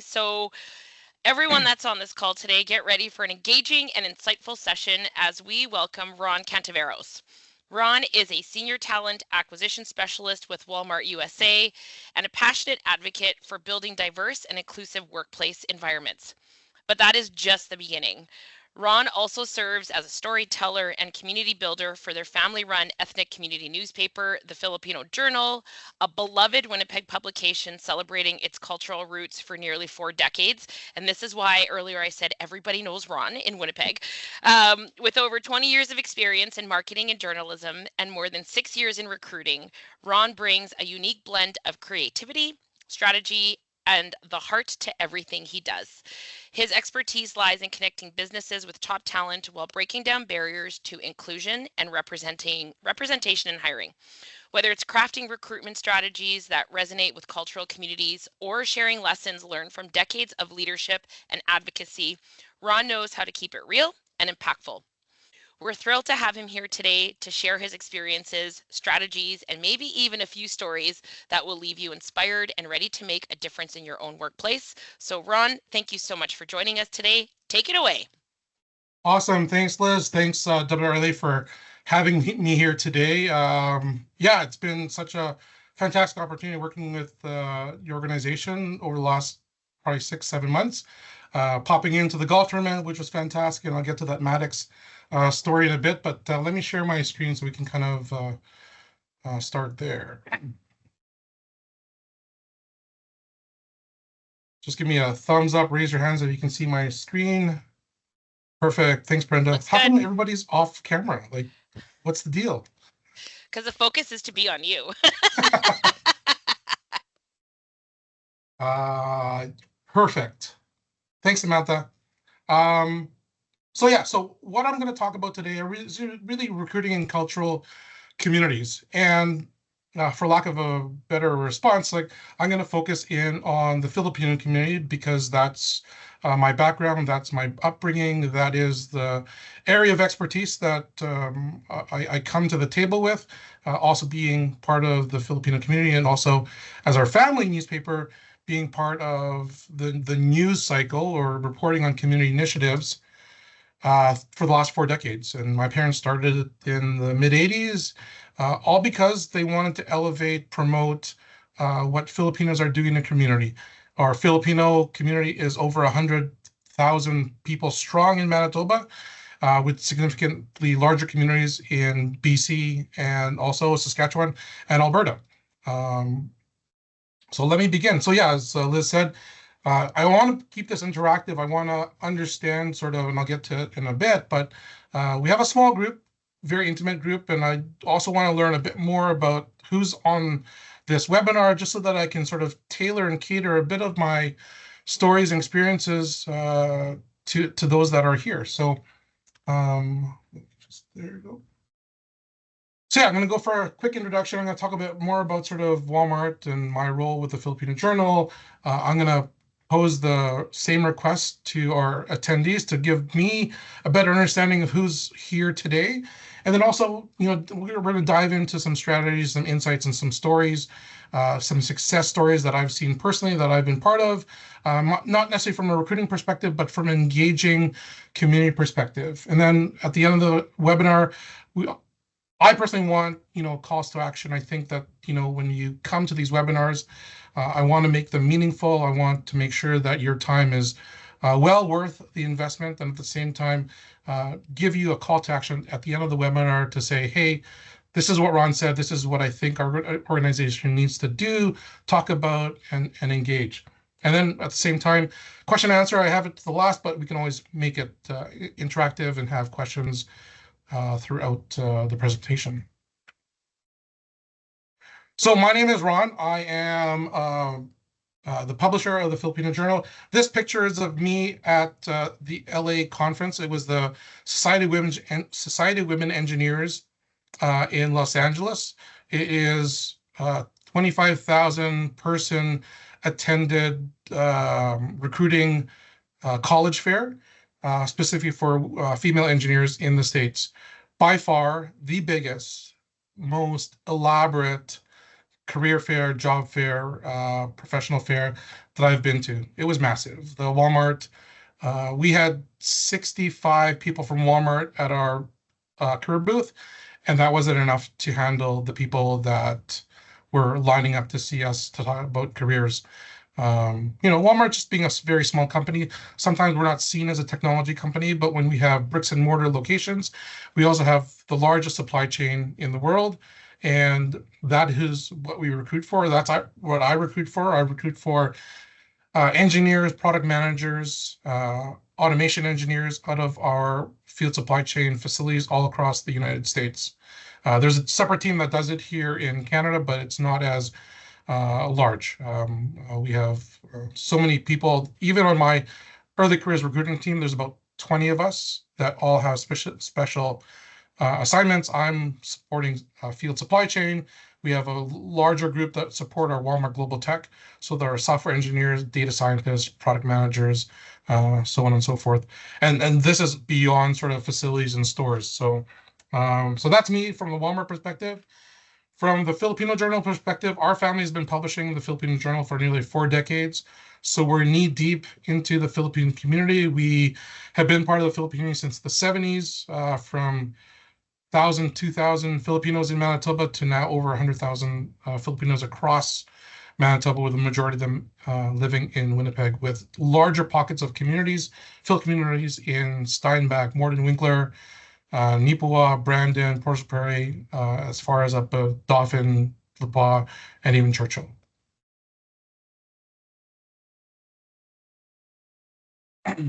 So everyone that's on this call today, get ready for an engaging and insightful session as we welcome Ron Cantiveros. Ron is a senior talent acquisition specialist with Walmart USA and a passionate advocate for building diverse and inclusive workplace environments. But that is just the beginning. Ron also serves as a storyteller and community builder for their family-run ethnic community newspaper, the Filipino Journal, a beloved Winnipeg publication celebrating its cultural roots for nearly 4 decades. And this is why earlier I said everybody knows Ron in Winnipeg. With over 20 years of experience in marketing and journalism and more than 6 years in recruiting, Ron brings a unique blend of creativity, strategy, and the heart to everything he does. His expertise lies in connecting businesses with top talent while breaking down barriers to inclusion and representation in hiring. Whether it's crafting recruitment strategies that resonate with cultural communities or sharing lessons learned from decades of leadership and advocacy, Ron knows how to keep it real and impactful. We're thrilled to have him here today to share his experiences, strategies, and maybe even a few stories that will leave you inspired and ready to make a difference in your own workplace. So Ron, thank you so much for joining us today. Take it away. Awesome. Thanks, Liz. Thanks, WRLA, for having me here today. Yeah, it's been such a fantastic opportunity working with your organization over the last probably 6-7 months. Popping into the golf tournament, which was fantastic, and I'll get to that Maddox story in a bit, but let me share my screen so we can kind of start there. Just give me a thumbs up, raise your hands if you can see my screen. Perfect. Thanks, Brenda. Looks How good. come everybody's off camera? Like, what's the deal? Because the focus is to be on you. Perfect. Thanks, Samantha. So what I'm going to talk about today is really recruiting in cultural communities. And for lack of a better response, like I'm going to focus in on the Filipino community because that's my background, that's my upbringing, that is the area of expertise that I come to the table with, also being part of the Filipino community and also as our family newspaper, being part of the news cycle or reporting on community initiatives for the last 4 decades. And my parents started it in the mid-'80s, all because they wanted to elevate, promote what Filipinos are doing in the community. Our Filipino community is over 100,000 people strong in Manitoba, with significantly larger communities in BC and also Saskatchewan and Alberta. So let me begin. So yeah, as Liz said, I want to keep this interactive. I want to understand sort of, and I'll get to it in a bit, but we have a small group, very intimate group, and I also want to learn a bit more about who's on this webinar, just so that I can sort of tailor and cater a bit of my stories and experiences to those that are here. So there you go. So yeah, I'm going to go for a quick introduction. I'm going to talk a bit more about sort of Walmart and my role with the Filipino Journal. I'm going to pose the same request to our attendees to give me a better understanding of who's here today. And then also, we're going to dive into some strategies, some insights, and some stories, some success stories that I've seen personally that I've been part of, not necessarily from a recruiting perspective, but from an engaging community perspective. And then at the end of the webinar, I personally want, calls to action. I think that, when you come to these webinars, I want to make them meaningful. I want to make sure that your time is well worth the investment, and at the same time, give you a call to action at the end of the webinar to say, hey, this is what Ron said. This is what I think our organization needs to do, talk about, and engage. And then at the same time, question and answer, I have it to the last, but we can always make it interactive and have questions throughout the presentation. So my name is Ron. I am the publisher of the Filipino Journal. This picture is of me at the LA conference. It was the Society of Women Engineers in Los Angeles. It is 25,000 person attended recruiting college fair, specifically for female engineers in the States. By far the biggest, most elaborate career fair, job fair, professional fair that I've been to. It was massive. The Walmart, we had 65 people from Walmart at our career booth, and that wasn't enough to handle the people that were lining up to see us to talk about careers. Walmart just being a very small company, sometimes we're not seen as a technology company, but when we have bricks and mortar locations, we also have the largest supply chain in the world. And that is what we recruit for. That's what I recruit for. I recruit for engineers, product managers, automation engineers out of our field supply chain facilities all across the United States. There's a separate team that does it here in Canada, but it's not as large. We have so many people, even on my early careers recruiting team, there's about 20 of us that all have special assignments. I'm supporting field supply chain. We have a larger group that support our Walmart Global Tech. So there are software engineers, data scientists, product managers, so on and so forth. And this is beyond sort of facilities and stores. So that's me from the Walmart perspective. From the Filipino Journal perspective, our family has been publishing the Filipino Journal for nearly 4 decades. So we're knee deep into the Philippine community. We have been part of the Philippines since the 70s, from 1,000, 2,000 Filipinos in Manitoba to now over 100,000 Filipinos across Manitoba, with the majority of them living in Winnipeg, with larger pockets of communities, Phil communities in Steinbach, Morden Winkler, Nipawin, Brandon, Port Prairie, as far as up Dauphin, Lepas, and even Churchill.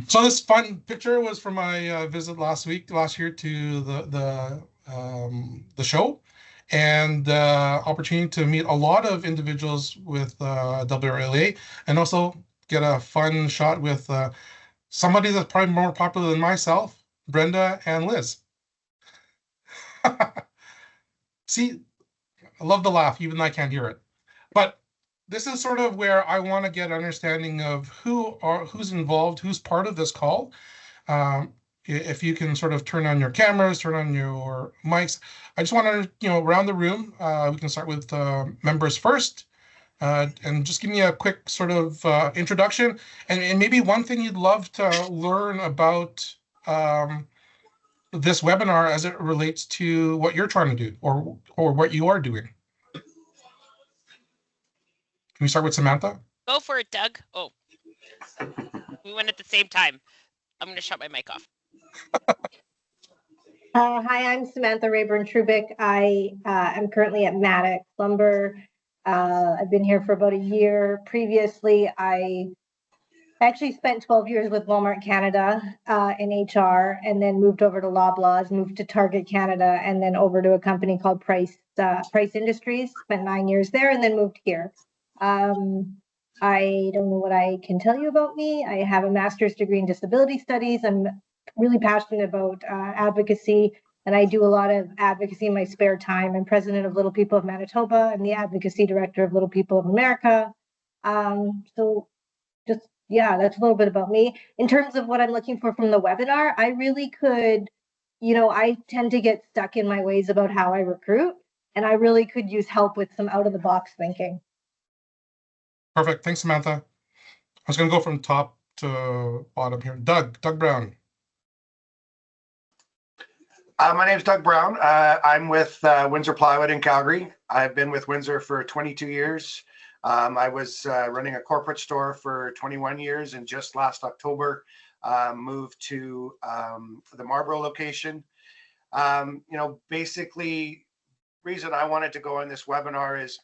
So this fun picture was from my visit last year to the show, and opportunity to meet a lot of individuals with WRLA, and also get a fun shot with somebody that's probably more popular than myself, Brenda and Liz. See, I love the laugh, even though I can't hear it. But this is sort of where I want to get understanding of who's involved, who's part of this call. If you can sort of turn on your cameras, turn on your mics. I just want to, around the room, we can start with members first, and just give me a quick sort of introduction, and maybe one thing you'd love to learn about this webinar as it relates to what you're trying to do or what you are doing. Can we start with Samantha? Go for it, Doug. Oh, we went at the same time. I'm going to shut my mic off. Hi, I'm Samantha Rayburn-Trubick. I am currently at Maddox Lumber. I've been here for about a year. Previously, I actually spent 12 years with Walmart Canada in HR, and then moved over to Loblaws, moved to Target Canada, and then over to a company called Price Industries. Spent 9 years there, and then moved here. I don't know what I can tell you about me. I have a master's degree in disability studies. I'm really passionate about advocacy, and I do a lot of advocacy in my spare time. I'm president of Little People of Manitoba. I'm the advocacy director of Little People of America. So just, yeah, that's a little bit about me. In terms of what I'm looking for from the webinar, I really could, I tend to get stuck in my ways about how I recruit, and I really could use help with some out-of-the-box thinking. Perfect. Thanks, Samantha. I was going to go from top to bottom here. Doug Brown. My name is Doug Brown. I'm with Windsor Plywood in Calgary. I've been with Windsor for 22 years. I was running a corporate store for 21 years, and just last October moved to the Marlborough location. Basically, reason I wanted to go on this webinar is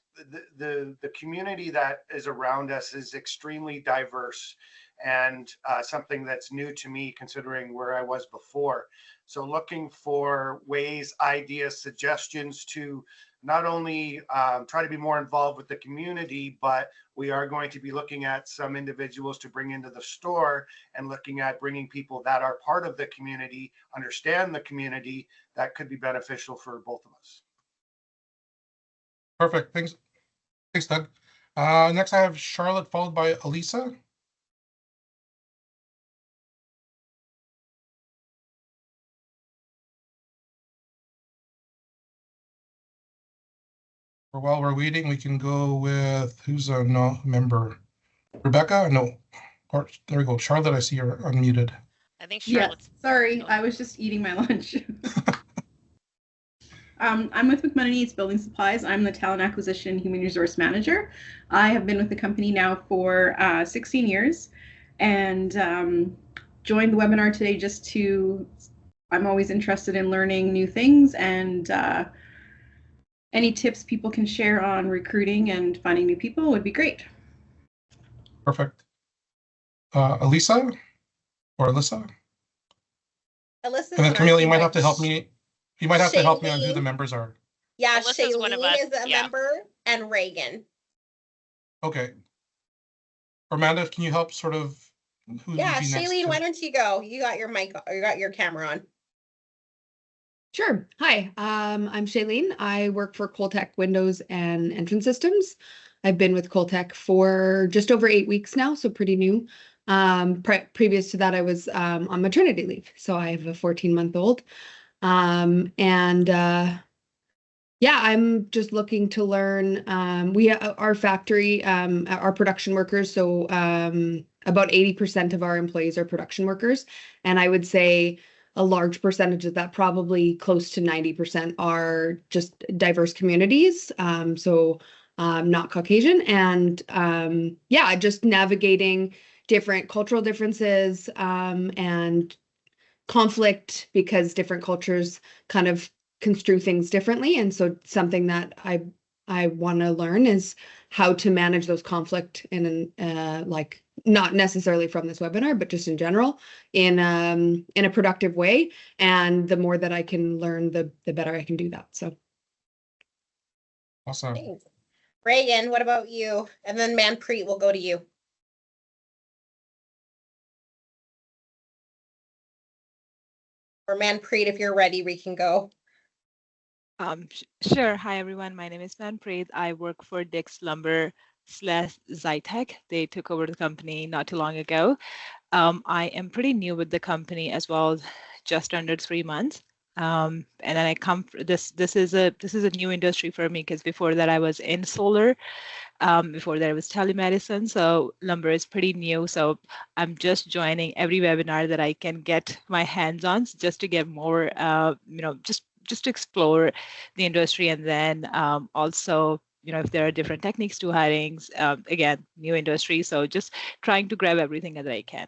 the community that is around us is extremely diverse, and something that's new to me considering where I was before. So looking for ways, ideas, suggestions to not only try to be more involved with the community, but we are going to be looking at some individuals to bring into the store, and looking at bringing people that are part of the community, understand the community, that could be beneficial for both of us. Perfect. Thanks, Doug. Next, I have Charlotte, followed by Elisa. While we're waiting, we can go with who's a no member. Rebecca? No. Or there we go. Charlotte, I see you're unmuted. I think Yeah, Charlotte's. sorry, I was just eating my lunch. I'm with McMonaghy's Building Supplies. I'm the Talent Acquisition Human Resource Manager. I have been with the company now for 16 years and joined the webinar today just to, I'm always interested in learning new things and any tips people can share on recruiting and finding new people would be great. Perfect. Elisa or Alyssa? Alyssa's And then in our Camille, you team, might but have to help me. You might have to help me on who the Shailene. members are. Yeah, Alyssa's one of us, Shailene is a yeah. member and Reagan. Okay. Amanda, can you help sort of who Yeah, would be next? Shailene, why don't you go? You got your mic, you got your camera on. Sure. Hi, I'm Shailene. I work for Coltech Windows and Entrance Systems. I've been with Coltech for just over 8 weeks now, so pretty new. Previous to that, I was on maternity leave, so I have a 14-month-old. Yeah, I'm just looking to learn. Our factory, our production workers, so about 80% of our employees are production workers, and I would say a large percentage of that, probably close to 90%, are just diverse communities, so not Caucasian, and yeah, just navigating different cultural differences and conflict, because different cultures kind of construe things differently, and so something that I want to learn is how to manage those conflict in like, not necessarily from this webinar, but just in general, in a productive way. And the more that I can learn, the better I can do that. So Awesome. Thanks. Reagan, what about you? And then Manpreet will go to you. Or Manpreet, if you're ready, we can go. Sure. Hi, everyone. My name is Manpreet. I work for Dix Lumber / Zytec. They took over the company not too long ago. I am pretty new with the company as well, just under 3 months. And then I come. This is a new industry for me, because before that I was in solar. Before that I was telemedicine. So lumber is pretty new. So I'm just joining every webinar that I can get my hands on, just to get more, just to explore the industry. And then also, if there are different techniques to hirings, again, new industry. So just trying to grab everything that I can.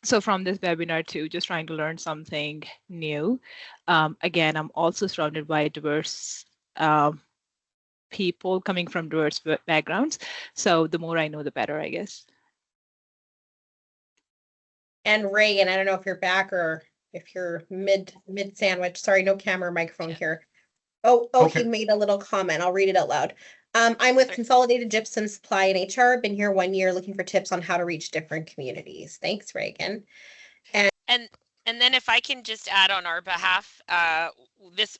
So from this webinar too, just trying to learn something new. Again, I'm also surrounded by diverse people coming from diverse backgrounds. So the more I know, the better, I guess. And Reagan, I don't know if you're back or if you're mid sandwich. Sorry, no camera or microphone here. Oh, Okay. He made a little comment. I'll read it out loud. I'm with Consolidated Gypsum Supply and HR. Been here 1 year, looking for tips on how to reach different communities. Thanks, Reagan. And then if I can just add on our behalf,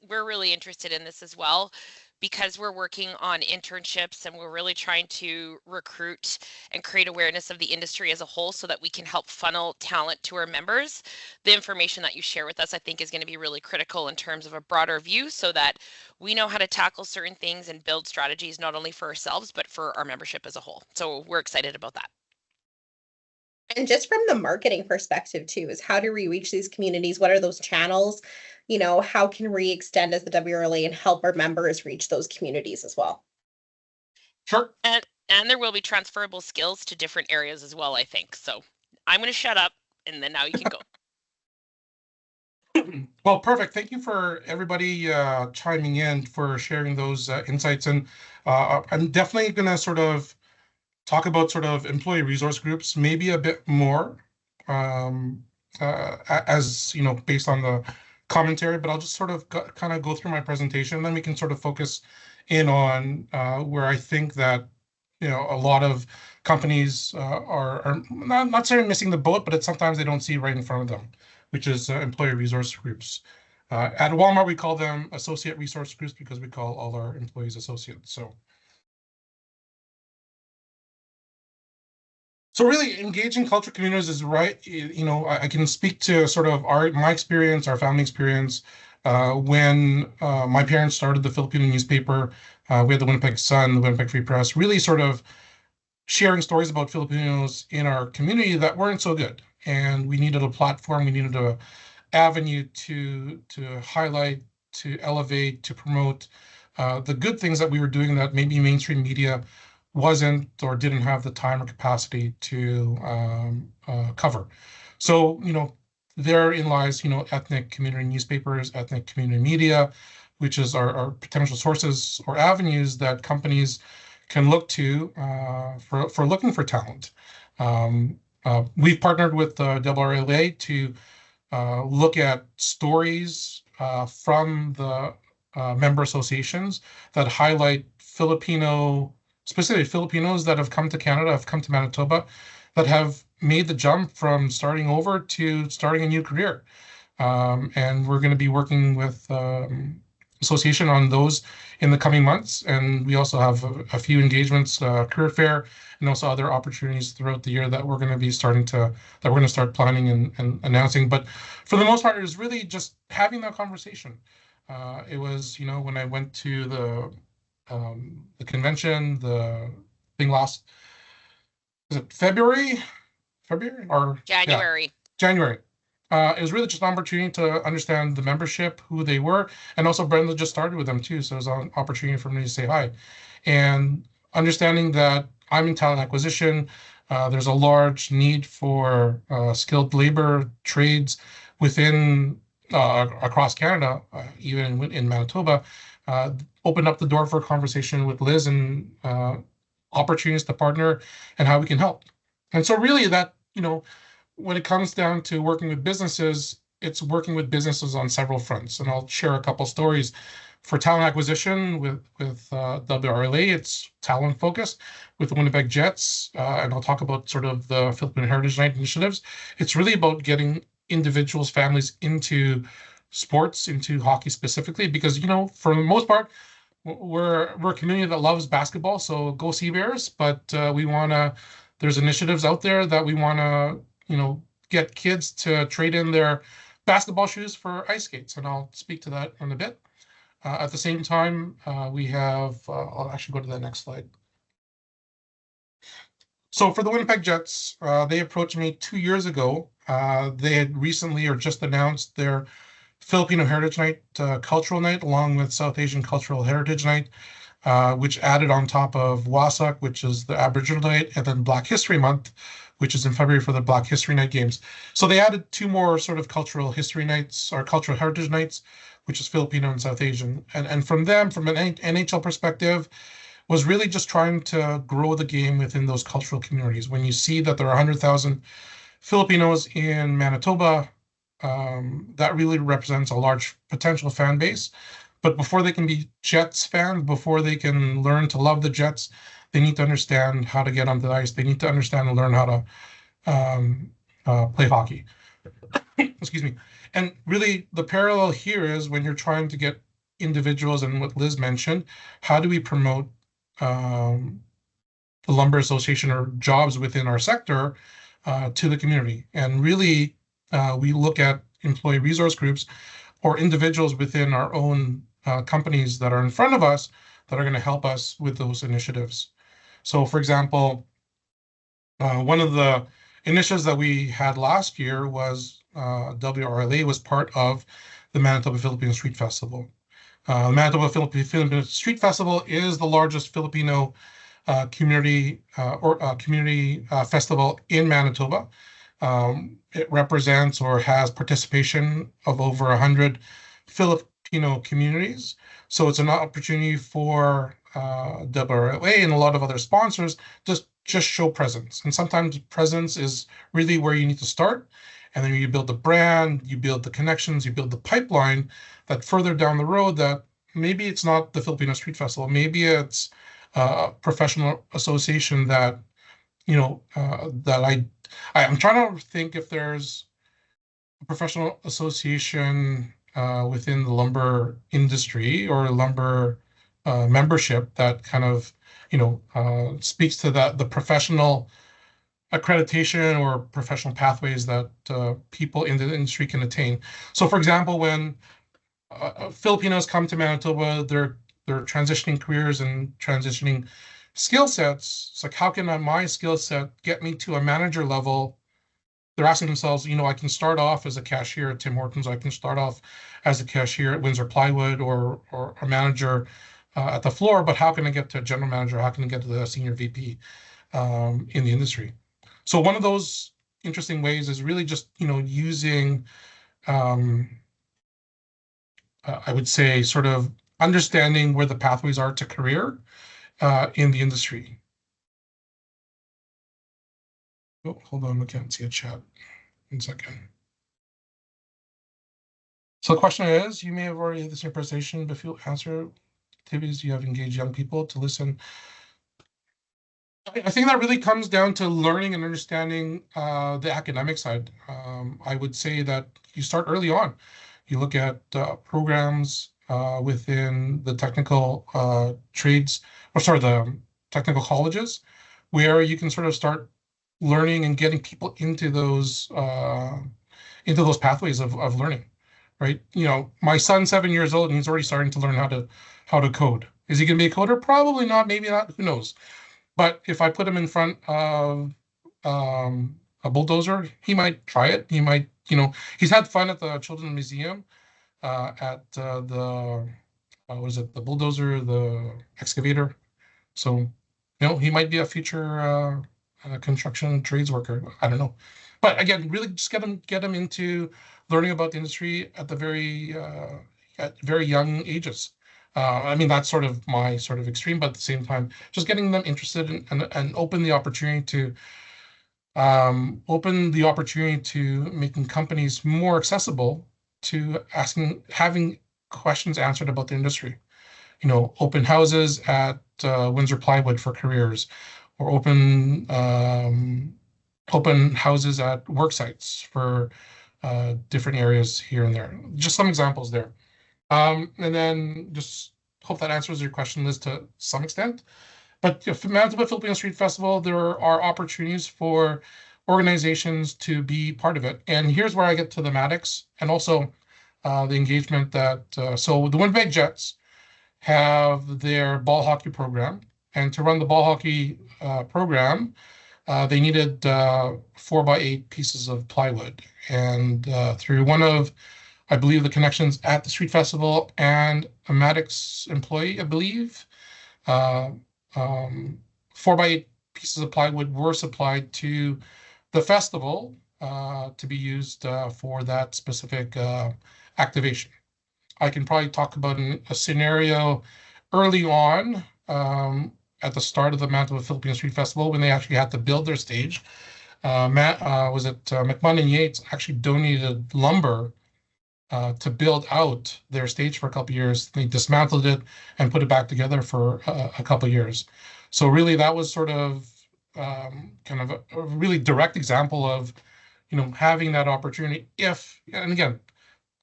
we're really interested in this as well, because we're working on internships and we're really trying to recruit and create awareness of the industry as a whole, so that we can help funnel talent to our members. The information that you share with us, I think, is going to be really critical in terms of a broader view, so that we know how to tackle certain things and build strategies, not only for ourselves, but for our membership as a whole. So we're excited about that. And just from the marketing perspective too, is how do we reach these communities? What are those channels? How can we extend as the WRLA and help our members reach those communities as well? Sure. And there will be transferable skills to different areas as well, I think. So I'm going to shut up, and then now you can go. Well, perfect. Thank you for everybody chiming in, for sharing those insights. And I'm definitely going to sort of talk about sort of employee resource groups, maybe a bit more, as based on the commentary, but I'll just sort of kind of go through my presentation, and then we can sort of focus in on where I think that a lot of companies are not necessarily missing the boat, but it's sometimes they don't see right in front of them, which is employee resource groups. At Walmart, we call them associate resource groups, because we call all our employees associates. So really, engaging cultural communities is right. I can speak to sort of my experience, our family experience. When my parents started the Filipino newspaper, We had the Winnipeg Sun, the Winnipeg Free Press, really sort of sharing stories about Filipinos in our community that weren't so good. And we needed a platform, we needed a avenue to highlight, to elevate, to promote the good things that we were doing that maybe mainstream media wasn't or didn't have the time or capacity to cover. So, therein lies, ethnic community newspapers, ethnic community media, which is our potential sources or avenues that companies can look to for looking for talent. We've partnered with WRLA to look at stories from the member associations that highlight specifically Filipinos that have come to Canada, have come to Manitoba, that have made the jump from starting over to starting a new career. And we're going to be working with association on those in the coming months. And we also have a few engagements, career fair, and also other opportunities throughout the year that we're going to be that we're going to start planning and announcing. But for the most part, it was really just having that conversation. It was, when I went to the convention, the thing last, was it February or January? Yeah, January. It was really just an opportunity to understand the membership, who they were, and also Brenda just started with them too, so it was an opportunity for me to say hi. And understanding that I'm in talent acquisition, there's a large need for skilled labor trades within across Canada, even in Manitoba, opened up the door for a conversation with Liz and opportunities to partner and how we can help. And so really that, when it comes down to working with businesses, it's working with businesses on several fronts. And I'll share a couple stories. For talent acquisition with WRLA, it's talent focused. With the Winnipeg Jets, and I'll talk about sort of the Filipino Heritage Night initiatives, it's really about getting individuals, families into sports, into hockey specifically, because, for the most part, we're a community that loves basketball, so go Sea Bears, but there's initiatives out there that we want to, get kids to trade in their basketball shoes for ice skates, and I'll speak to that in a bit. At the same time, we have, I'll actually go to the next slide. So for the Winnipeg Jets, they approached me 2 years ago. They had recently or just announced their Filipino Heritage Night, Cultural Night, along with South Asian Cultural Heritage Night, which added on top of WASAC, which is the Aboriginal Night, and then Black History Month, which is in February for the Black History Night Games. So they added 2 more sort of cultural history nights or cultural heritage nights, which is Filipino and South Asian. And from them, from an NHL perspective, was really just trying to grow the game within those cultural communities. When you see that there are 100,000 Filipinos in Manitoba, that really represents a large potential fan base. But before they can be Jets fans, before they can learn to love the Jets, they need to understand how to get on the ice. They need to understand and learn how to play hockey. Excuse me. And really, the parallel here is when you're trying to get individuals, and what Liz mentioned, how do we promote the Lumber Association or jobs within our sector to the community? And really, we look at employee resource groups or individuals within our own companies that are in front of us that are going to help us with those initiatives. So, for example, one of the initiatives that we had last year was WRLA was part of the Manitoba Filipino Street Festival. The Manitoba Filipino Street Festival is the largest Filipino community festival in Manitoba. It represents or has participation of over 100 Filipino communities. So it's an opportunity for WRLA and a lot of other sponsors to just show presence. And sometimes presence is really where you need to start. And then you build the brand, you build the connections, you build the pipeline that further down the road that maybe it's not the Filipino Street Festival, maybe it's a professional association that, that I'm trying to think if there's a professional association within the lumber industry or lumber membership that kind of, speaks to the professional accreditation or professional pathways that people in the industry can attain. So, for example, when Filipinos come to Manitoba, they're they're transitioning careers and transitioning skill sets. It's like, how can my skill set get me to a manager level? They're asking themselves, I can start off as a cashier at Tim Hortons. I can start off as a cashier at Windsor Plywood or a manager at the floor, but how can I get to a general manager? How can I get to the senior VP in the industry? So one of those interesting ways is really just, using, I would say, sort of understanding where the pathways are to career in the industry. Oh, hold on, I can't see a chat. 1 second. So the question is, you may have already had this in your presentation, but if you answer activities, you have engaged young people to listen. I think that really comes down to learning and understanding the academic side. I would say that you start early on. You look at programs within the technical trades, the technical colleges, where you can sort of start learning and getting people into those pathways of learning, right? My son's 7 years old and he's already starting to learn how to code. Is he going to be a coder? Probably not. Maybe not. Who knows? But if I put him in front of a bulldozer, he might try it. He might, he's had fun at the Children's Museum at the bulldozer, the excavator. So, he might be a future construction trades worker. I don't know. But again, really just get them into learning about the industry at the at very young ages. That's sort of my sort of extreme, but at the same time, just getting them interested and open the opportunity to making companies more accessible to having questions answered about the industry. Open houses at Windsor Plywood for careers, or open houses at work sites for different areas here and there. Just some examples there. And then just hope that answers your question, Liz, to some extent. But for Manitoba Filipino Street Festival, there are opportunities for organizations to be part of it. And here's where I get to the thematics and also the engagement that, so the Winnipeg Jets have their ball hockey program. And to run the ball hockey program, they needed 4x8 pieces of plywood. And through one of, I believe, the connections at the street festival and a Maddox employee, I believe, 4x8 pieces of plywood were supplied to the festival to be used for that specific activation. I can probably talk about a scenario early on at the start of the Manitoba Filipino Street Festival when they actually had to build their stage. McMahon and Yates actually donated lumber to build out their stage for a couple of years. They dismantled it and put it back together for a couple of years. So really, that was sort of kind of a really direct example of, having that opportunity. And again,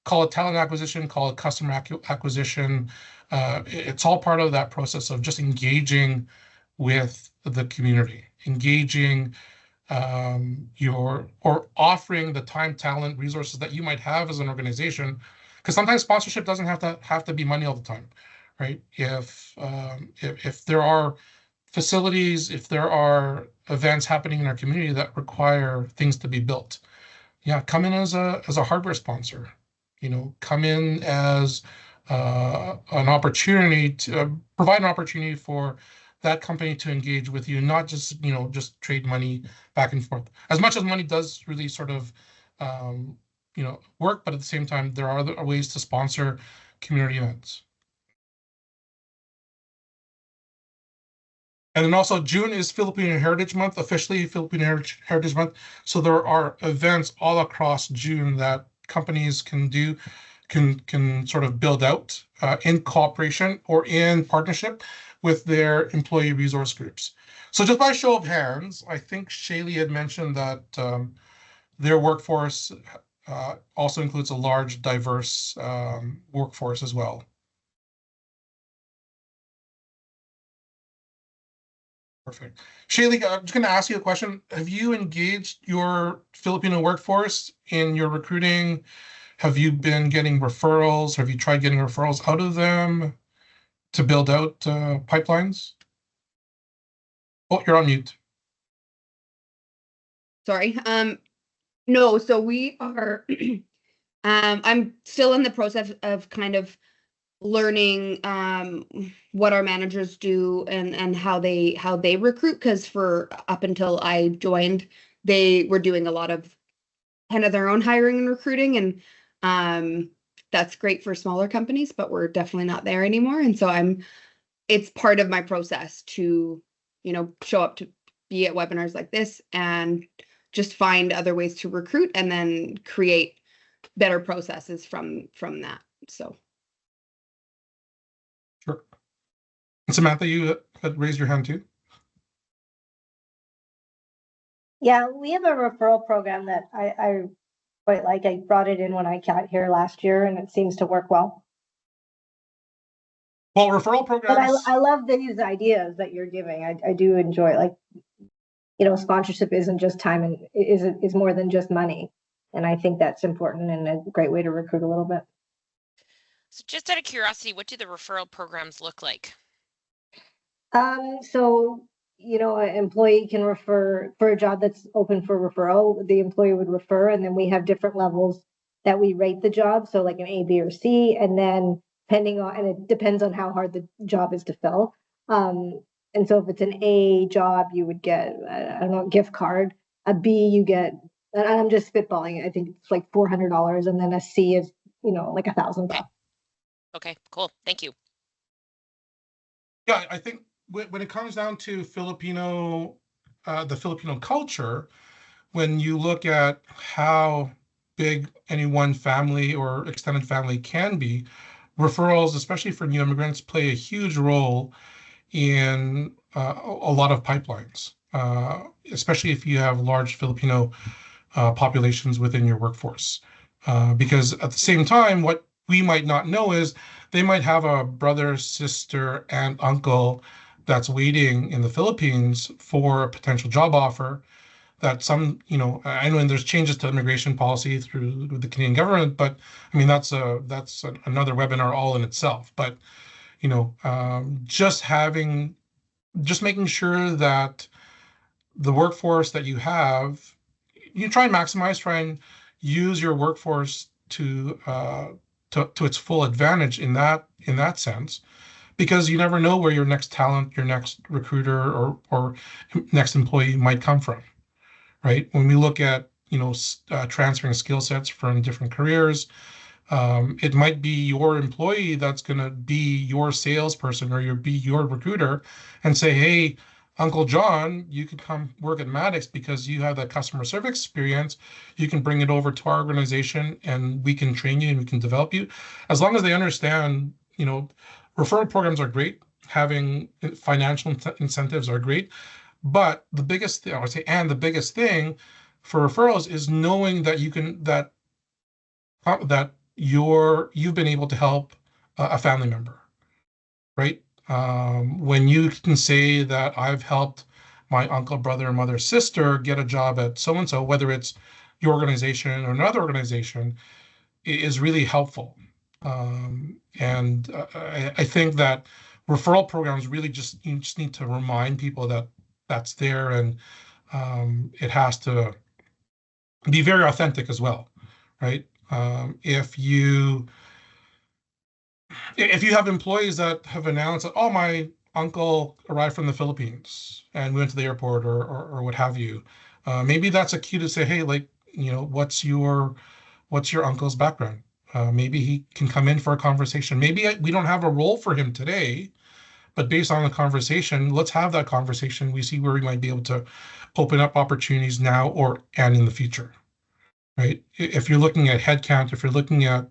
call it talent acquisition, call it customer acquisition. It's all part of that process of just engaging with the community, engaging or offering the time, talent, resources that you might have as an organization, because sometimes sponsorship doesn't have to be money all the time, right? If there are facilities, if there are events happening in our community that require things to be built, come in as a hardware sponsor, come in as an opportunity to provide an opportunity for that company to engage with you, not just, just trade money back and forth. As much as money does really sort of, work, but at the same time, there are other ways to sponsor community events. And then also June is Filipino Heritage Month, officially Filipino Heritage Month. So there are events all across June that companies can sort of build out in cooperation or in partnership with their employee resource groups. So just by show of hands, I think Shaylee had mentioned that their workforce also includes a large, diverse workforce as well. Perfect. Shaylee, I'm just going to ask you a question. Have you engaged your Filipino workforce in your recruiting? Have you been getting referrals? Have you tried getting referrals out of them? to build out pipelines? Oh, you're on mute. Sorry. No, so we are I'm still in the process of kind of learning what our managers do and how they recruit, because for up until I joined, they were doing a lot of kind of their own hiring and recruiting, and that's great for smaller companies, but we're definitely not there anymore. And so it's part of my process to, show up to be at webinars like this and just find other ways to recruit and then create better processes from that. So Sure. And Samantha, you had raised your hand too. Yeah, we have a referral program that I quite like. I brought it in when I got here last year, and it seems to work well. Well, referral programs. But I love these ideas that you're giving. I do enjoy it. Like, sponsorship isn't just time, and is more than just money. And I think that's important and a great way to recruit a little bit. So just out of curiosity, what do the referral programs look like? So, an employee can refer for a job that's open for referral. The employee would refer, and then we have different levels that we rate the job. So like an A, B, or C, and then and it depends on how hard the job is to fill. And so if it's an A job, you would get, I don't know, a gift card. A B, you get, and I'm just spitballing, I think it's like $400, and then a C is, like $1,000. Okay, cool. Thank you. Yeah, I think when it comes down to the Filipino culture, when you look at how big any one family or extended family can be, referrals, especially for new immigrants, play a huge role in a lot of pipelines, especially if you have large Filipino populations within your workforce. Because at the same time, what we might not know is they might have a brother, sister, and uncle that's waiting in the Philippines for a potential job offer. That some, I know there's changes to immigration policy through the Canadian government, but I mean that's another webinar all in itself. But just making sure that the workforce that you have, you try and use your workforce to its full advantage in that sense, because you never know where your next talent, your next recruiter, or next employee might come from, right? When we look at transferring skill sets from different careers, it might be your employee that's going to be your salesperson or be your recruiter and say, hey, Uncle John, you could come work at Maddox because you have that customer service experience. You can bring it over to our organization and we can train you and we can develop you. As long as they understand, referral programs are great. Having financial incentives are great. But the biggest thing, I would say, and the biggest thing for referrals is knowing that you've been able to help a family member, right? When you can say that I've helped my uncle, brother, mother, sister get a job at so-and-so, whether it's your organization or another organization, is really helpful. And I think that referral programs really you just need to remind people that that's there, and it has to be very authentic as well, right? If you have employees that have announced that, oh, my uncle arrived from the Philippines and we went to the airport or what have you, maybe that's a cue to say, hey, what's your uncle's background? Maybe he can come in for a conversation. Maybe we don't have a role for him today, but based on the conversation, let's have that conversation. We see where we might be able to open up opportunities now and in the future, right? If you're looking at headcount, if you're looking at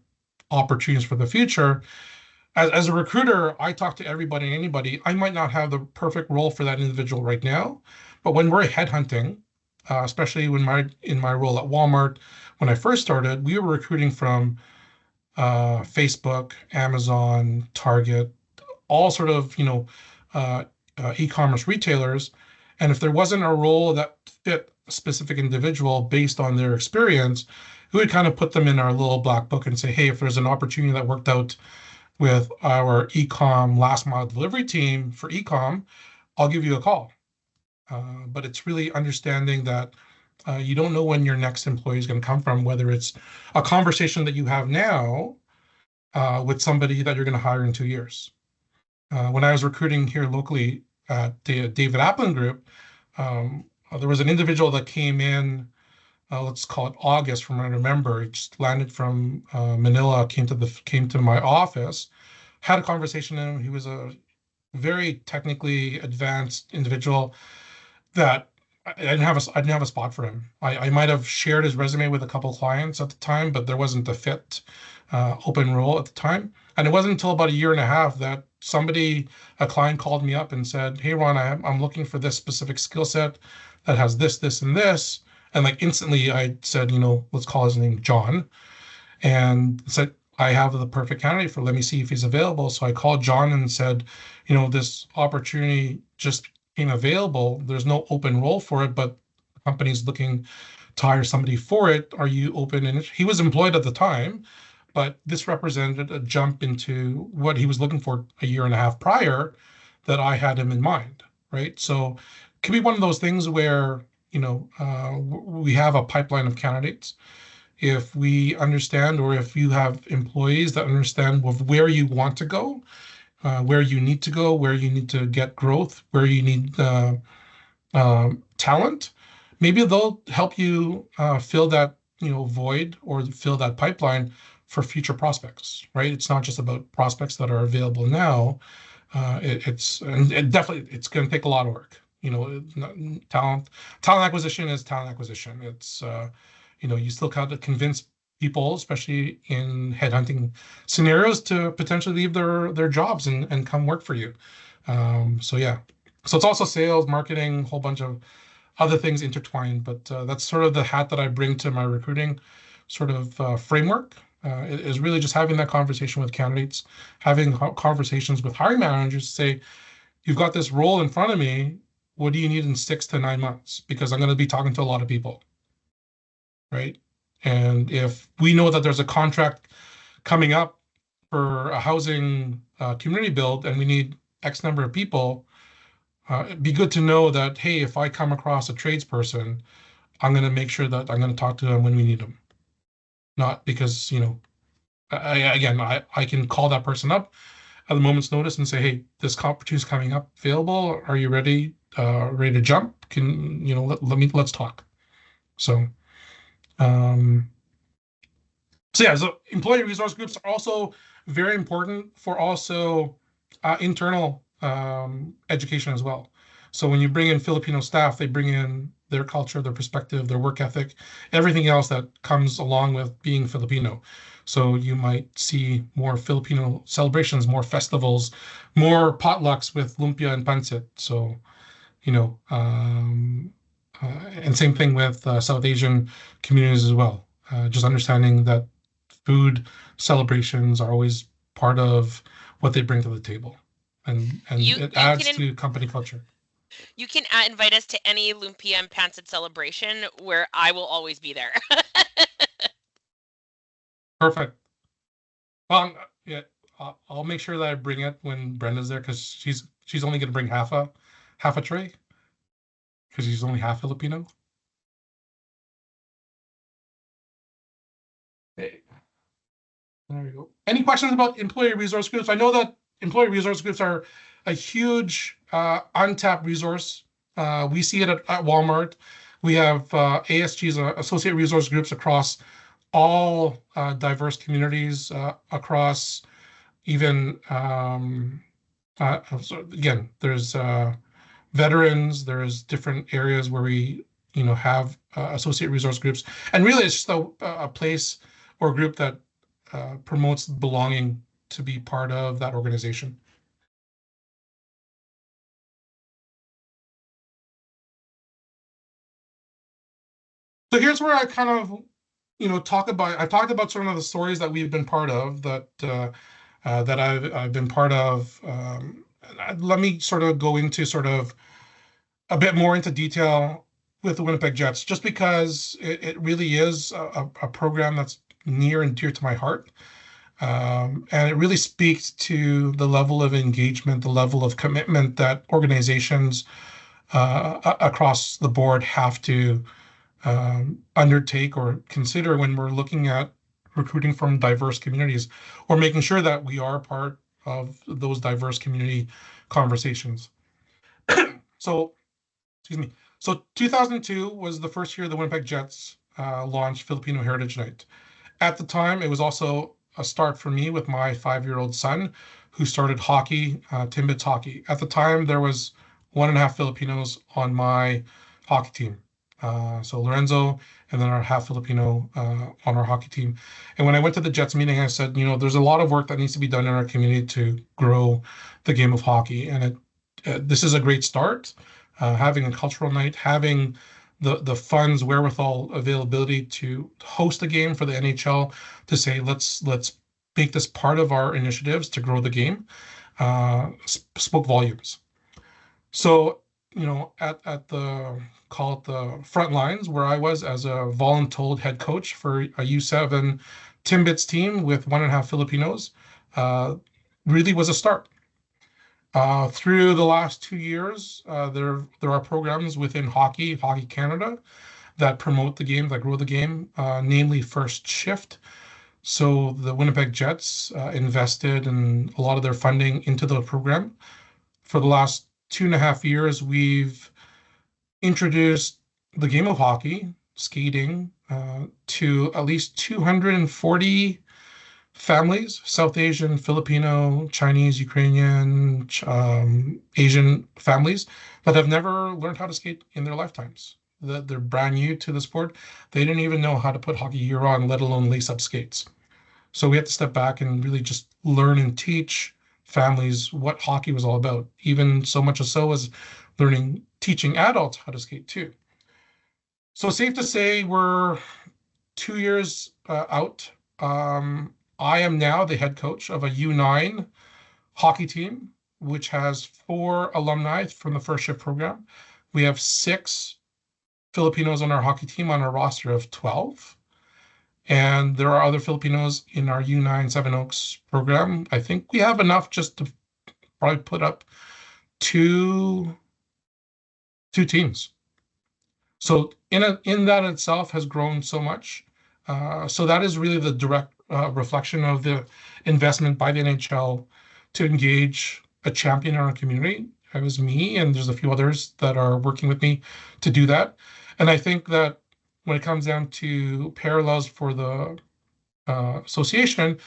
opportunities for the future, as a recruiter, I talk to everybody and anybody. I might not have the perfect role for that individual right now, but when we're headhunting, especially in my role at Walmart, when I first started, we were recruiting from Facebook, Amazon, Target, all sort of e-commerce retailers. And if there wasn't a role that fit a specific individual based on their experience, we would kind of put them in our little black book and say, hey, if there's an opportunity that worked out with our e-com last mile delivery team for e-com, I'll give you a call. But it's really understanding that you don't know when your next employee is going to come from, whether it's a conversation that you have now with somebody that you're going to hire in 2 years. When I was recruiting here locally at the David Applin Group, there was an individual that came in, let's call it August from what I remember. He just landed from Manila, came to my office, had a conversation with him. He was a very technically advanced individual that I didn't have a spot for him. I might have shared his resume with a couple clients at the time, but there wasn't a fit open role at the time. And it wasn't until about a year and a half that a client called me up and said, "Hey, Ron, I'm looking for this specific skill set that has this, this, and this." And like instantly I said, let's call his name John, and said, "I have the perfect candidate let me see if he's available." So I called John and said, this opportunity just came available. There's no open role for it, but the company's looking to hire somebody for it. Are you open? And he was employed at the time, but this represented a jump into what he was looking for a year and a half prior that I had him in mind, right? So it could be one of those things where, we have a pipeline of candidates. If we understand, or if you have employees that understand where you want to go, where you need to go, where you need to get growth, where you need talent, maybe they'll help you fill that void or fill that pipeline for future prospects, right? It's not just about prospects that are available now. It's definitely going to take a lot of work. Talent acquisition is talent acquisition. It's you still have to convince people, especially in headhunting scenarios, to potentially leave their jobs and come work for you. So it's also sales, marketing, a whole bunch of other things intertwined. But that's sort of the hat that I bring to my recruiting sort of framework. Is really just having that conversation with candidates, having conversations with hiring managers to say, "You've got this role in front of me. What do you need in 6 to 9 months? Because I'm going to be talking to a lot of people." Right? And if we know that there's a contract coming up for a housing community build and we need X number of people, it'd be good to know that, hey, if I come across a tradesperson, I'm going to make sure that I'm going to talk to them when we need them. Not because, I can call that person up at a moment's notice and say, "Hey, this opportunity is coming up available. Are you ready? Ready to jump? Let's talk." So, so employee resource groups are also very important for also internal education as well. So when you bring in Filipino staff, they bring in their culture, their perspective, their work ethic, everything else that comes along with being Filipino. So you might see more Filipino celebrations, more festivals, more potlucks with lumpia and pancit. So, and same thing with South Asian communities as well. Just understanding that food celebrations are always part of what they bring to the table, and it adds to company culture. You can invite us to any lumpia and pancit celebration where I will always be there. Perfect. Well, yeah, I'll make sure that I bring it when Brenda's there, because she's only going to bring half a tray, because she's only half Filipino. Hey. There we go. Any questions about employee resource groups? I know that employee resource groups are a huge untapped resource. We see it at Walmart. We have ASGs, associate resource groups, across all diverse communities, across even, so again, there's veterans, there's different areas where we have associate resource groups. And really it's just a place or group that promotes belonging to be part of that organization. So here's where I kind of, talked about some of the stories that we've been part of, that I've been part of. Let me sort of go into sort of a bit more into detail with the Winnipeg Jets, just because it really is a program that's near and dear to my heart. And it really speaks to the level of engagement, the level of commitment that organizations across the board have to undertake or consider when we're looking at recruiting from diverse communities, or making sure that we are part of those diverse community conversations. So, excuse me. So 2002 was the first year the Winnipeg Jets launched Filipino Heritage Night. At the time, it was also a start for me with my 5-year-old son, who started hockey, Timbits hockey. At the time, there was 1.5 Filipinos on my hockey team. So Lorenzo, and then our half Filipino on our hockey team. And when I went to the Jets meeting, I said, you know, there's a lot of work that needs to be done in our community to grow the game of hockey. And this is a great start. Having a cultural night, having the funds, wherewithal, availability to host a game for the NHL, to say let's make this part of our initiatives to grow the game, spoke volumes. So, you know, at the, call it the front lines, where I was as a voluntold head coach for a U7 Timbits team with 1.5 Filipinos, really was a start. Through the last 2 years, there are programs within Hockey Canada, that promote the game, that grow the game, namely First Shift. So the Winnipeg Jets invested in a lot of their funding into the program. For the last 2.5 years, we've introduced the game of hockey, skating, to at least 240 families, South Asian, Filipino, Chinese, Ukrainian, Asian families that have never learned how to skate in their lifetimes. They're brand new to the sport. They didn't even know how to put hockey gear on, let alone lace up skates. So we had to step back and really just learn and teach families what hockey was all about. Even so much so as teaching adults how to skate too. So safe to say we're 2 years out. I am now the head coach of a U9 hockey team, which has 4 alumni from the First Shift program. We have 6 Filipinos on our hockey team on a roster of 12. And there are other Filipinos in our U9 Seven Oaks program. I think we have enough just to probably put up two teams. So in that itself has grown so much. So that is really the direct reflection of the investment by the NHL to engage a champion in our community. It was me, and there's a few others that are working with me to do that. And I think that when it comes down to parallels for the association,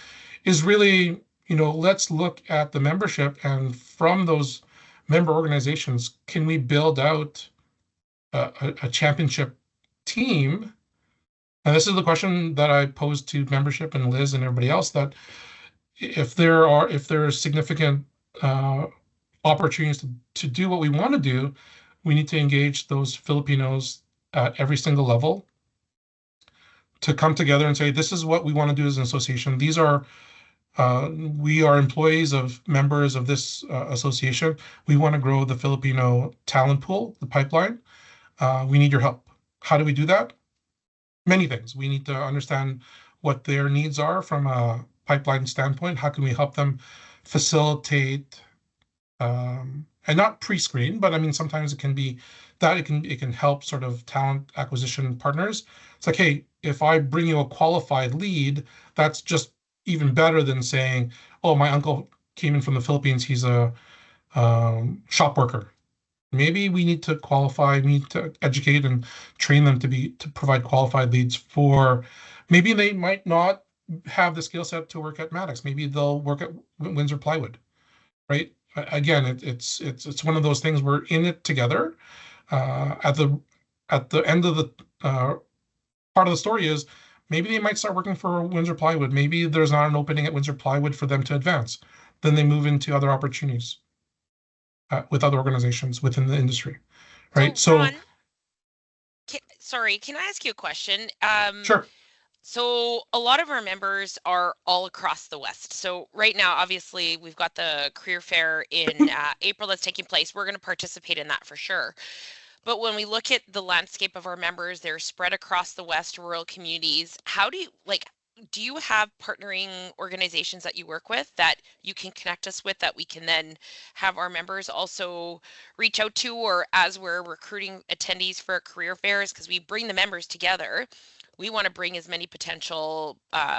is really, you know, let's look at the membership, and from those member organizations, can we build out a championship team? And this is the question that I posed to membership and Liz and everybody else, that if there are significant opportunities to do what we want to do, we need to engage those Filipinos at every single level to come together and say, this is what we want to do as an association. These are, we are employees of members of this association. We want to grow the Filipino talent pool, the pipeline. We need your help. How do we do that? Many things. We need to understand what their needs are from a pipeline standpoint. How can we help them facilitate, and not pre-screen, but I mean, sometimes it can be that it can help sort of talent acquisition partners. It's like, hey, if I bring you a qualified lead, that's just even better than saying, oh, my uncle came in from the Philippines, he's a shop worker. Maybe we need to qualify, we need to educate and train them to provide qualified leads for, maybe they might not have the skill set to work at Maddox. Maybe they'll work at Windsor Plywood, right? Again, it's one of those things, we're in it together. At the end of the part of the story is, maybe they might start working for Windsor Plywood. Maybe there's not an opening at Windsor Plywood for them to advance. Then they move into other opportunities with other organizations within the industry, right? So, Ron, sorry, can I ask you a question? Sure. So a lot of our members are all across the West. So right now, obviously, we've got the career fair in April that's taking place. We're going to participate in that for sure. But when we look at the landscape of our members, they're spread across the West, rural communities. How do you, like, do you have partnering organizations that you work with that you can connect us with that we can then have our members also reach out to, or as we're recruiting attendees for career fairs, because we bring the members together, we want to bring as many potential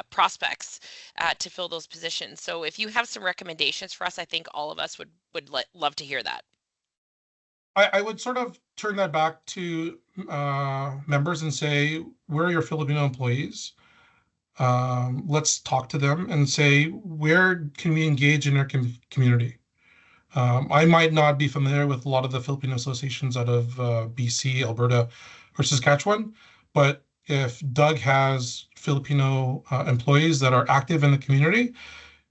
prospects to fill those positions. So if you have some recommendations for us, I think all of us would love to hear that. I would sort of turn that back to members and say, where are your Filipino employees? Let's talk to them and say, where can we engage in our community? I might not be familiar with a lot of the Filipino associations out of BC, Alberta, or Saskatchewan, but if Doug has Filipino employees that are active in the community,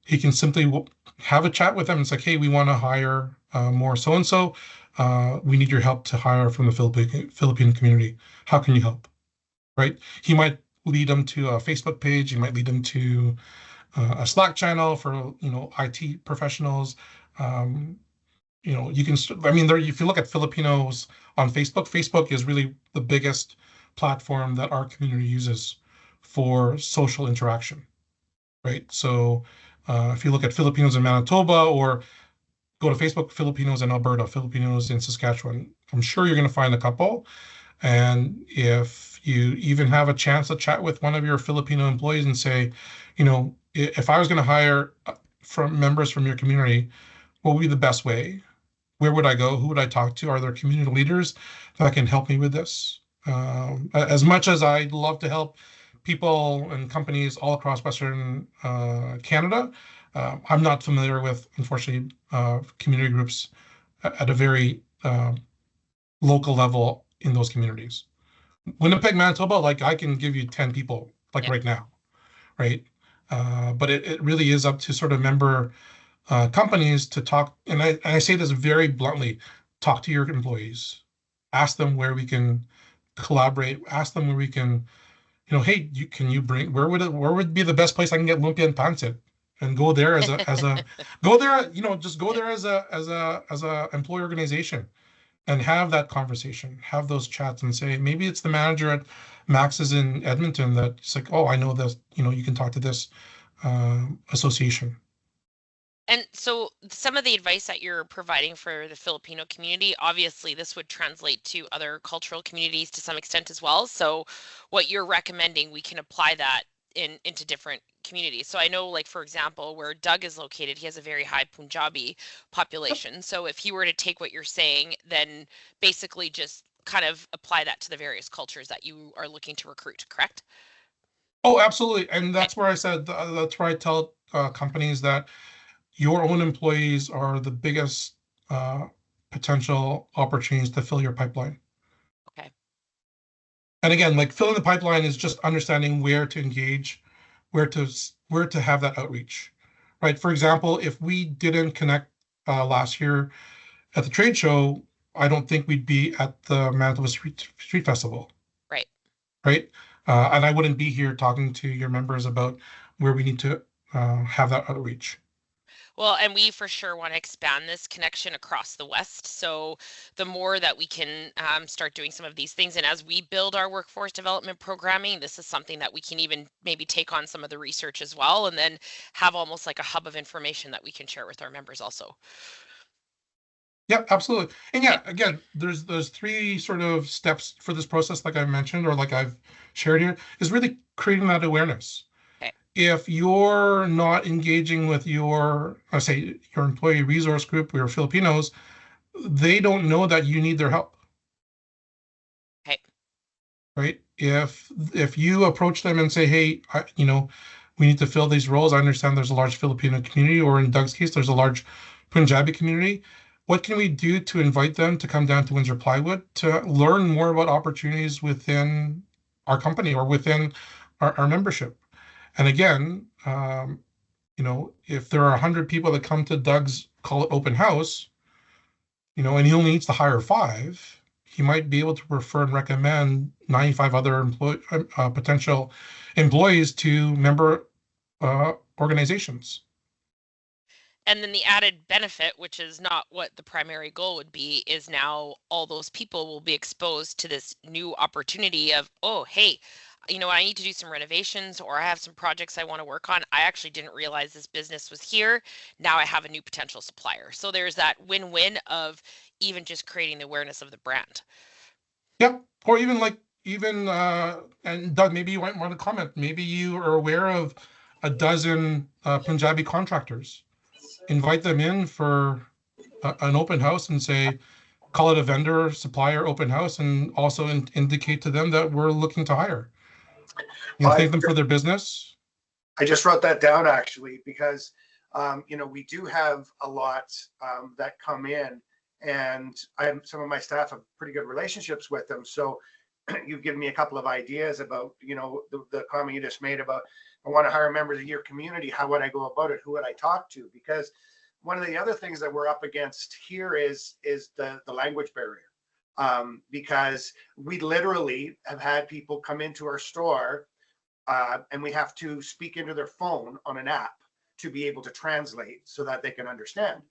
he can simply have a chat with them and say, hey, we want to hire more so-and-so. We need your help to hire from the Filipino community. How can you help? Right? He might lead them to a Facebook page. He might lead them to a Slack channel for, IT professionals. You can, if you look at Filipinos on Facebook, Facebook is really the biggest platform that our community uses for social interaction, right? So if you look at Filipinos in Manitoba, or go to Facebook, Filipinos in Alberta, Filipinos in Saskatchewan, I'm sure you're going to find a couple. And if you even have a chance to chat with one of your Filipino employees and say, if I was going to hire from members from your community, what would be the best way? Where would I go? Who would I talk to? Are there community leaders that can help me with this? As much as I'd love to help people and companies all across Western Canada, I'm not familiar with, unfortunately, community groups at a very local level in those communities. Winnipeg, Manitoba, I can give you 10 people right now, right? But it really is up to sort of member companies to talk, and I say this very bluntly, talk to your employees, ask them where we can collaborate, ask them where we can, hey, can you bring, where would be the best place I can get lumpia and pancit, and go there as a go there, just go there as a employee organization and have that conversation, have those chats, and say, maybe it's the manager at Max's in Edmonton that's like, oh, I know this, you can talk to this association. And so some of the advice that you're providing for the Filipino community, obviously this would translate to other cultural communities to some extent as well. So what you're recommending, we can apply that into different communities. So I know, for example, where Doug is located, he has a very high Punjabi population. So if he were to take what you're saying, then basically just kind of apply that to the various cultures that you are looking to recruit, correct? Oh, absolutely. And that's where I said, that's where I tell companies that your own employees are the biggest potential opportunities to fill your pipeline. Okay. And again, filling the pipeline is just understanding where to engage, where to have that outreach, right? For example, if we didn't connect last year at the trade show, I don't think we'd be at the Manitoba Street Festival. Right. Right. And I wouldn't be here talking to your members about where we need to have that outreach. Well, and we for sure want to expand this connection across the West. So the more that we can start doing some of these things, and as we build our workforce development programming, this is something that we can even maybe take on some of the research as well, and then have almost like a hub of information that we can share with our members also. Yeah, absolutely. And yeah, again, there's three sort of steps for this process, like I mentioned, or like I've shared here, is really creating that awareness. If you're not engaging with your employee resource group, your Filipinos, they don't know that you need their help. Okay. Right? If you approach them and say, hey, we need to fill these roles. I understand there's a large Filipino community, or in Doug's case, there's a large Punjabi community. What can we do to invite them to come down to Windsor Plywood to learn more about opportunities within our company or within our membership? And again, if there are 100 people that come to Doug's, call it open house, and he only needs to hire 5, he might be able to refer and recommend 95 other potential employees to member organizations. And then the added benefit, which is not what the primary goal would be, is now all those people will be exposed to this new opportunity of, oh, hey, you know, I need to do some renovations or I have some projects I want to work on. I actually didn't realize this business was here. Now I have a new potential supplier. So there's that win-win of even just creating the awareness of the brand. Yeah, or even and Doug, maybe you might want to comment. Maybe you are aware of a dozen Punjabi contractors. Invite them in for an open house and say, call it a vendor supplier open house, and also indicate to them that we're looking to hire. You know, thank them for their business. I just wrote that down actually, because you know, we do have a lot that come in, and some of my staff have pretty good relationships with them. So you've given me a couple of ideas about, you know, the comment you just made about, I want to hire members of your community. How would I go about it? Who would I talk to? Because one of the other things that we're up against here is the language barrier. Because we literally have had people come into our store and we have to speak into their phone on an app to be able to translate so that they can understand.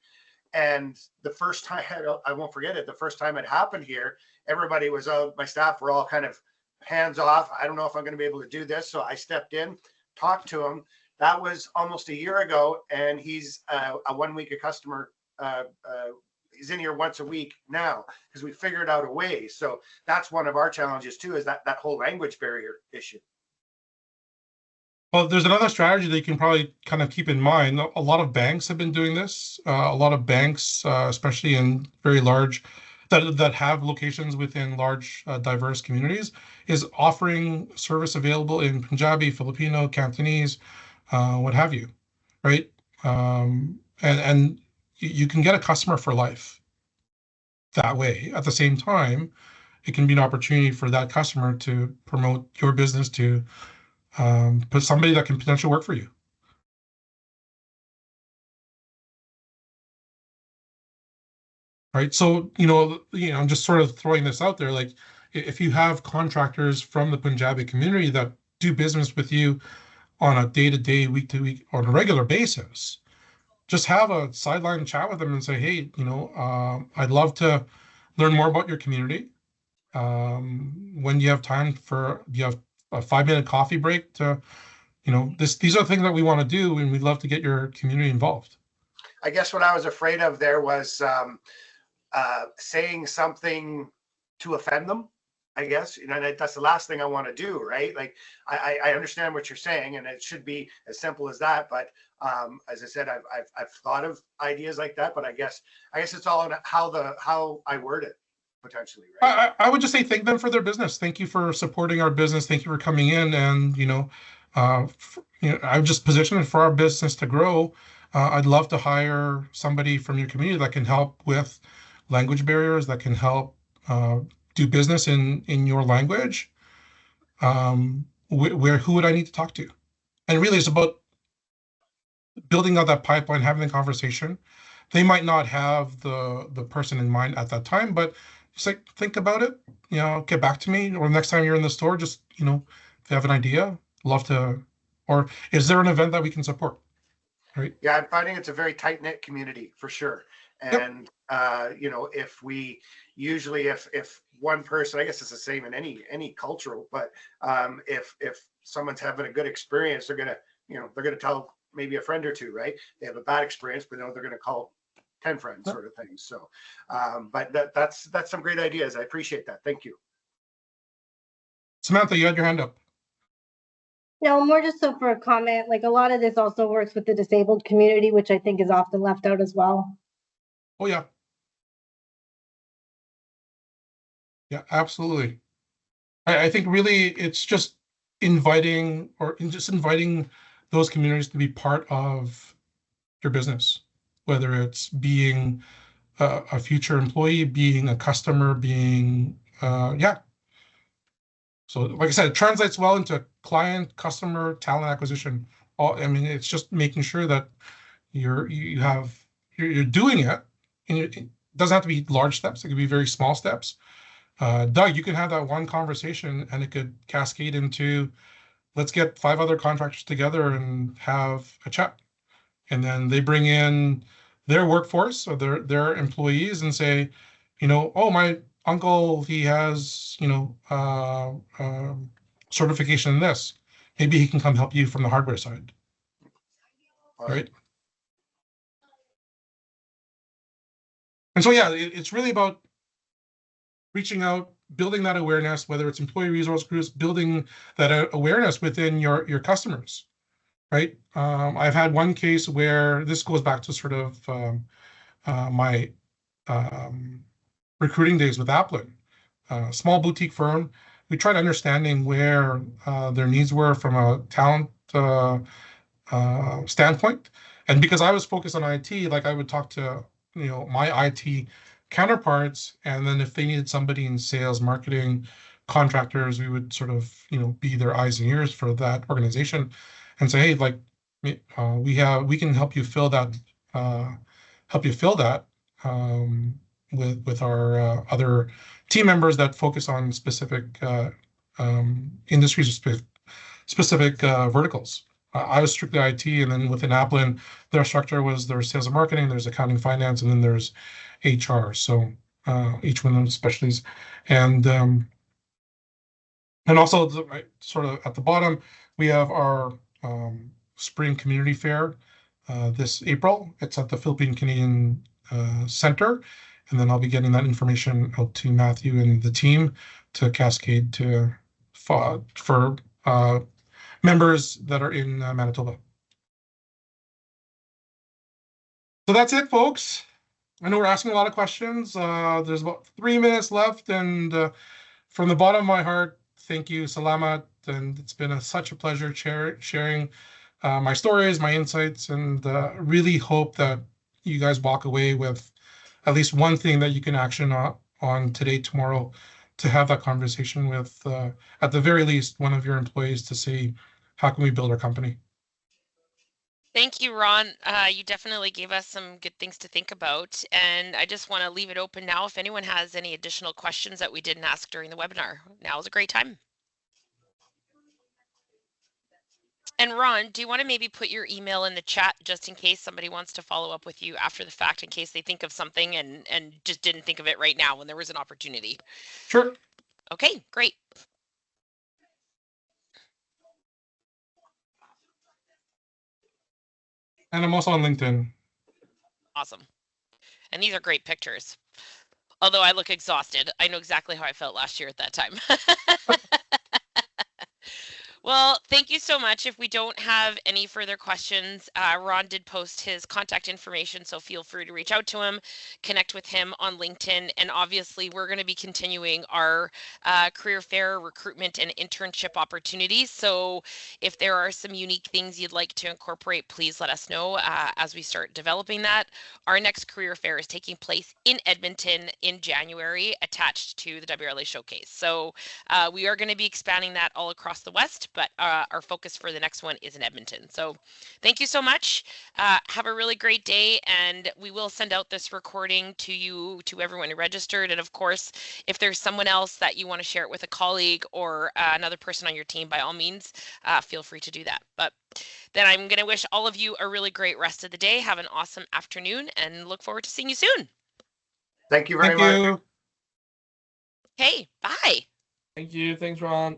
And the first time, I won't forget it, the first time it happened here, everybody was out, my staff were all kind of hands off. I don't know if I'm going to be able to do this. So I stepped in, talked to him. That was almost a year ago, and he's a 1 week a customer. He's in here once a week now because we figured out a way. So that's one of our challenges too, is that whole language barrier issue. Well, there's another strategy that you can probably kind of keep in mind. A lot of banks have been doing this. A lot of banks, especially in very large, that have locations within large, diverse communities, is offering service available in Punjabi, Filipino, Cantonese, what have you, right? And you can get a customer for life that way. At the same time, it can be an opportunity for that customer to promote your business to put somebody that can potentially work for you. Right. So, I'm just sort of throwing this out there. Like, if you have contractors from the Punjabi community that do business with you on a day-to-day, week-to-week, on a regular basis, just have a sideline chat with them and say, hey, I'd love to learn more about your community. When do you have time do you have a 5-minute coffee break to, these are things that we want to do, and we'd love to get your community involved. I guess what I was afraid of there was saying something to offend them, I guess. That's the last thing I want to do, right? Like, I understand what you're saying, and it should be as simple as that. But as I said, I've thought of ideas like that, but I guess it's all on how I word it. Potentially, right? I would just say thank them for their business. Thank you for supporting our business. Thank you for coming in, and I've just positioned it for our business to grow. I'd love to hire somebody from your community that can help with language barriers, that can help do business in your language. Who would I need to talk to? And really, it's about building out that pipeline, having the conversation. They might not have the person in mind at that time, but just like, think about it, get back to me, or next time you're in the store, just, if you have an idea, love to, or is there an event that we can support? Right. Yeah, I'm finding it's a very tight-knit community for sure. And, if we usually, if one person, I guess it's the same in any cultural, but if someone's having a good experience, they're going to tell maybe a friend or two, right? They have a bad experience, but they're going to call 10 friends, sort of thing. So, but that's some great ideas. I appreciate that. Thank you. Samantha, you had your hand up. No, more just so for a comment, like a lot of this also works with the disabled community, which I think is often left out as well. Oh, yeah. Yeah, absolutely. I think really it's just inviting those communities to be part of your business, whether it's being a future employee, being a customer, being, So like I said, it translates well into client, customer, talent acquisition. It's just making sure that you're doing it. And it doesn't have to be large steps. It could be very small steps. Doug, you can have that one conversation and it could cascade into, let's get 5 other contractors together and have a chat. And then they bring in their workforce or their employees and say, oh, my uncle, he has, certification in this. Maybe he can come help you from the hardware side, right? And so, yeah, it's really about reaching out, building that awareness, whether it's employee resource groups, building that awareness within your customers, right? I've had one case where this goes back to sort of my recruiting days with Applin, small boutique firm. We tried understanding where their needs were from a talent standpoint. And because I was focused on IT, like I would talk to, my IT counterparts, and then if they needed somebody in sales, marketing, contractors, we would sort of, be their eyes and ears for that organization and say, hey, like, we can help you fill that, with our other team members that focus on specific industries or specific verticals. I was strictly IT, and then within Applin, their structure was there's sales and marketing, there's accounting, finance, and then there's HR. So each one of those specialties, and also sort of at the bottom, we have our spring community fair this April. It's at the Philippine Canadian Center, and then I'll be getting that information out to Matthew and the team to cascade to for members that are in Manitoba. So that's it, folks. I know we're asking a lot of questions. There's about 3 minutes left, and from the bottom of my heart, thank you, Salamat, and it's been such a pleasure sharing my stories, my insights, and really hope that you guys walk away with at least one thing that you can action on today, tomorrow, to have that conversation with, at the very least, one of your employees to see, how can we build our company? Thank you, Ron. You definitely gave us some good things to think about. And I just want to leave it open now. If anyone has any additional questions that we didn't ask during the webinar, now is a great time. And Ron, do you want to maybe put your email in the chat just in case somebody wants to follow up with you after the fact, in case they think of something and just didn't think of it right now when there was an opportunity? Sure. Okay, great. And I'm also on LinkedIn. Awesome. And these are great pictures. Although I look exhausted. I know exactly how I felt last year at that time. Well, thank you so much. If we don't have any further questions, Ron did post his contact information, so feel free to reach out to him, connect with him on LinkedIn, and obviously we're going to be continuing our career fair recruitment and internship opportunities. So if there are some unique things you'd like to incorporate, please let us know as we start developing that. Our next career fair is taking place in Edmonton in January, attached to the WRLA Showcase. So we are going to be expanding that all across the West, but our focus for the next one is in Edmonton. So thank you so much. Have a really great day, and we will send out this recording to you, to everyone who registered. And of course, if there's someone else that you want to share it with, a colleague or another person on your team, by all means, feel free to do that. But then I'm going to wish all of you a really great rest of the day. Have an awesome afternoon, and look forward to seeing you soon. Thank you very much. Okay, bye. Thank you. Thanks, Ron.